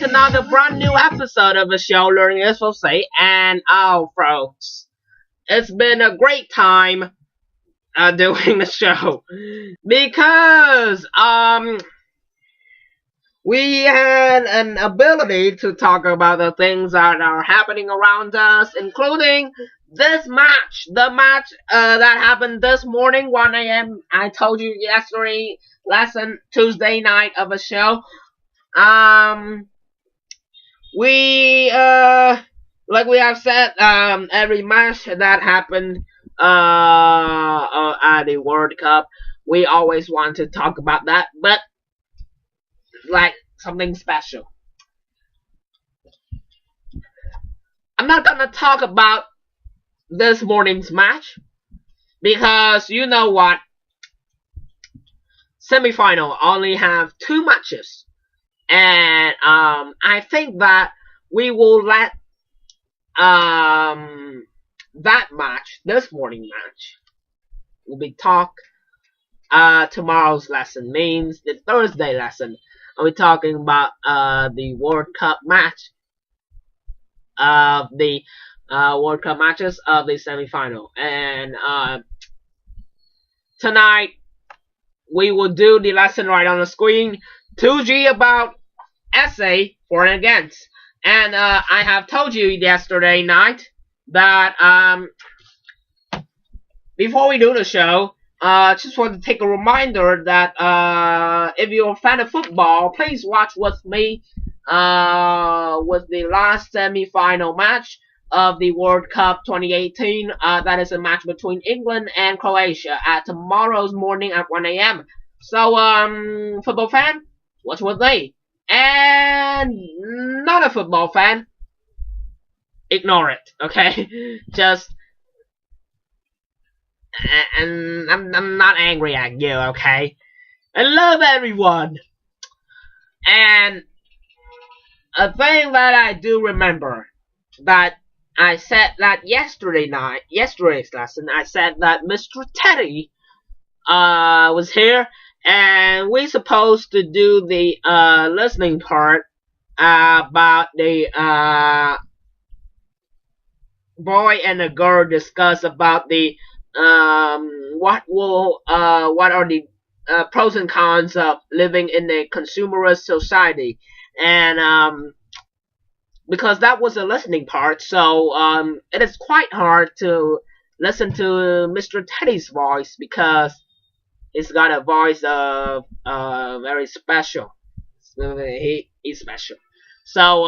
to another brand new episode of the show, Learning is Phú Sĩ. And folks, it's been a great time doing the show because we had an ability to talk about the things that are happening around us, including this match, the match that happened this morning, 1 a.m. I told you yesterday, Tuesday night of a show. We like we have said, every match that happened at the World Cup, we always want to talk about that, but like something special. I'm not gonna talk about this morning's match because you know what? Semi-final only have 2 matches, and I think that we will let that match, this morning match, will be talked. Tomorrow's lesson means the Thursday lesson. I'll be talking about the World Cup match of the World Cup matches of the semi-final, and tonight we will do the lesson right on the screen. 2G about essay for and against. And I have told you yesterday night that before we do the show, just want to take a reminder that if you're a fan of football, please watch with me with the last semi-final match of the World Cup 2018. That is a match between England and Croatia at tomorrow's morning at 1 a.m. So, football fan, watch with me. And not a football fan, ignore it, okay? Just, and I'm not angry at you, okay? I love everyone. And a thing that I do remember, that I said that yesterday's lesson, I said that Mr. Teddy was here, and we're supposed to do the listening part about the boy and the girl discuss about the what are the pros and cons of living in a consumerist society, and because that was a listening part, so it is quite hard to listen to Mr. Teddy's voice because he's got a voice of very special. He's special. So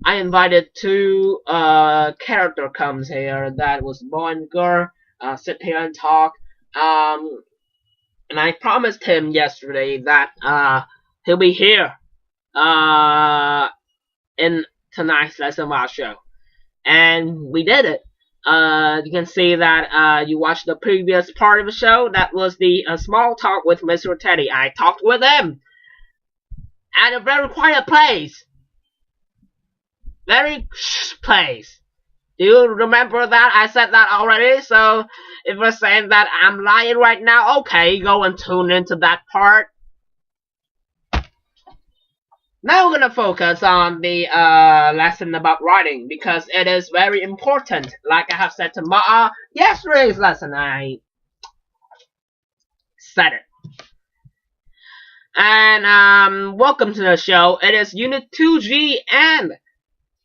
I invited 2 character comes here that was boy and girl, sit here and talk. And I promised him yesterday that he'll be here in tonight's lesson of our show, and we did it. You can see that you watched the previous part of the show. That was the small talk with Mr. Teddy. I talked with him at a very quiet place. Very place. Do you remember that? I said that already. So if you're saying that I'm lying right now, okay, go and tune into that part. Now we're gonna focus on the lesson about writing because it is very important. Like I have said to yesterday's lesson, I said it. And welcome to the show. It is Unit 2G, and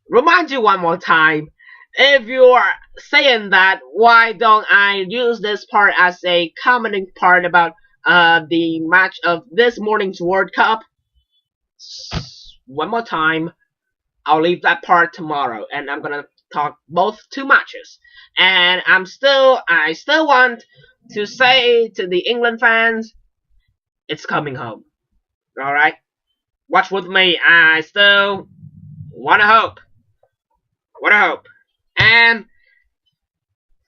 remind you one more time, if you're saying that, why don't I use this part as a commenting part about the match of this morning's World Cup? One more time, I'll leave that part tomorrow, and I'm gonna talk both 2 matches. And I still want to say to the England fans, it's coming home. Alright? Watch with me. I still wanna hope. And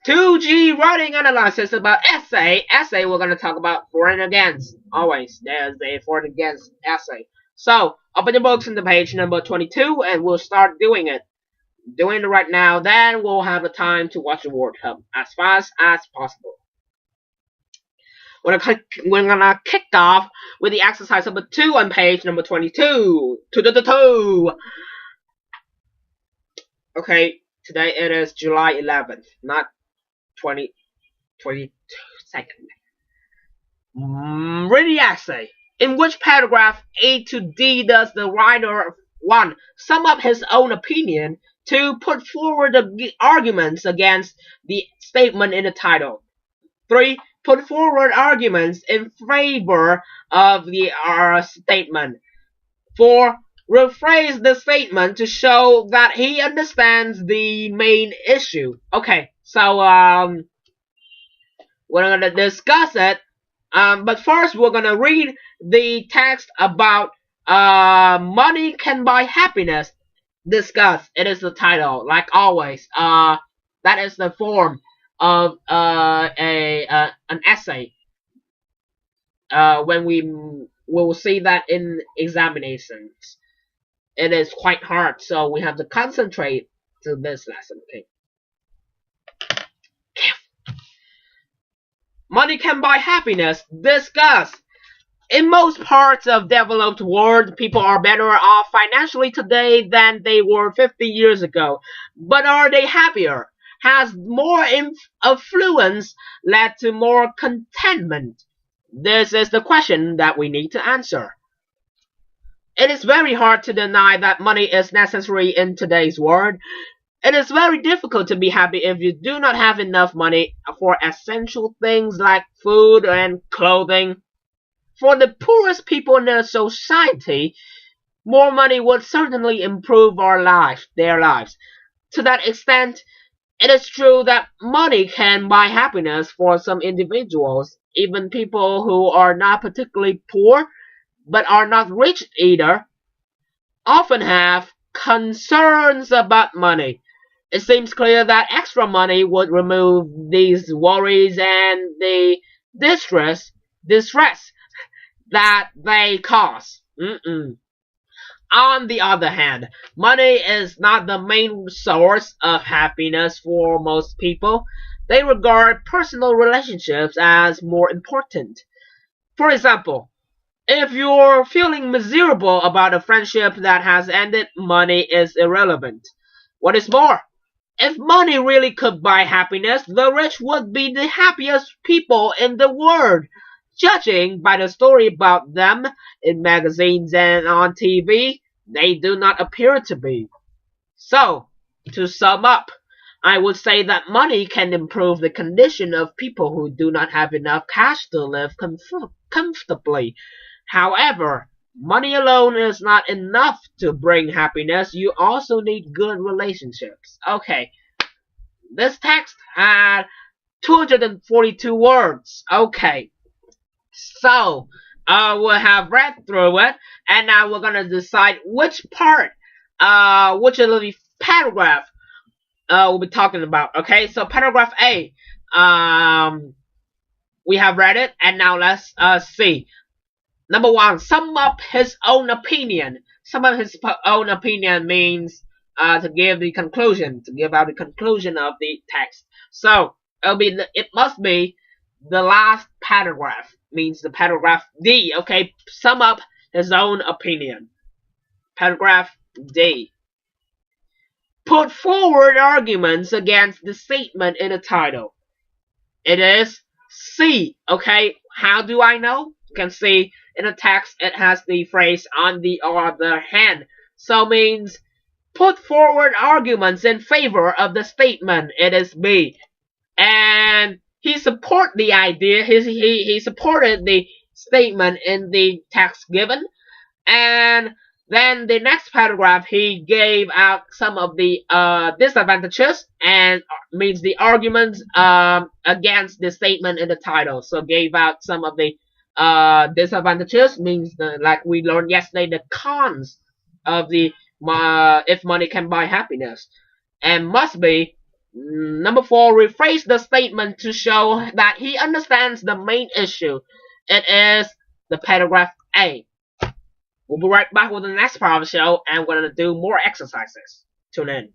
2G writing analysis about essay. Essay we're gonna talk about for and against. Always there's a for and against essay. So open your books in the page number 22, and we'll start doing it. Doing it right now. Then we'll have the time to watch the World Cup as fast as possible. We're gonna kick off with the exercise number 2 on page number 22. Okay, today it is July 11th, not 22nd. Read the essay. In which paragraph A to D does the writer 1. Sum up his own opinion, 2. Put forward the arguments against the statement in the title, 3. Put forward arguments in favor of the statement, 4. Rephrase the statement to show that he understands the main issue. Okay, so we're gonna discuss it. But first, we're gonna read the text about money can buy happiness. Discuss. It is the title, like always. That is the form of an essay. When we will see that in examinations, it is quite hard, so we have to concentrate to this lesson. Okay. Money can buy happiness. Discuss. In most parts of developed world, people are better off financially today than they were 50 years ago. But are they happier? Has more affluence led to more contentment? This is the question that we need to answer. It is very hard to deny that money is necessary in today's world. It is very difficult to be happy if you do not have enough money for essential things like food and clothing. For the poorest people in the society, more money would certainly improve their lives. To that extent, it is true that money can buy happiness for some individuals. Even people who are not particularly poor, but are not rich either, often have concerns about money. It seems clear that extra money would remove these worries and the distress that they cause. On the other hand, money is not the main source of happiness for most people. They regard personal relationships as more important. For example, if you're feeling miserable about a friendship that has ended, money is irrelevant. What is more, if money really could buy happiness, the rich would be the happiest people in the world. Judging by the story about them in magazines and on TV, they do not appear to be. So, to sum up, I would say that money can improve the condition of people who do not have enough cash to live comfortably. However, money alone is not enough to bring happiness. You also need good relationships. Okay, this text had 242 words. Okay, so we'll have read through it, and now we're gonna decide which part, which of the paragraph we'll be talking about. Okay, so paragraph A, we have read it, and now let's see. Number 1, sum up his own opinion. Sum up his own opinion means to give the conclusion, to give out the conclusion of the text. So it must be the last paragraph, means the paragraph D. Okay, sum up his own opinion. Paragraph D. Put forward arguments against the statement in the title. It is C. Okay, how do I know? You can see in the text it has the phrase on the other hand. So means put forward arguments in favor of the statement. It is B. And he supported the idea. He supported the statement in the text given. And then the next paragraph, he gave out some of the disadvantages, and means the arguments against the statement in the title. So gave out some of the disadvantages, means like we learned yesterday, the cons of the if money can buy happiness. And must be number 4, rephrase the statement to show that he understands the main issue. It is the paragraph A. We'll be right back with the next part of the show, and we're going to do more exercises. Tune in.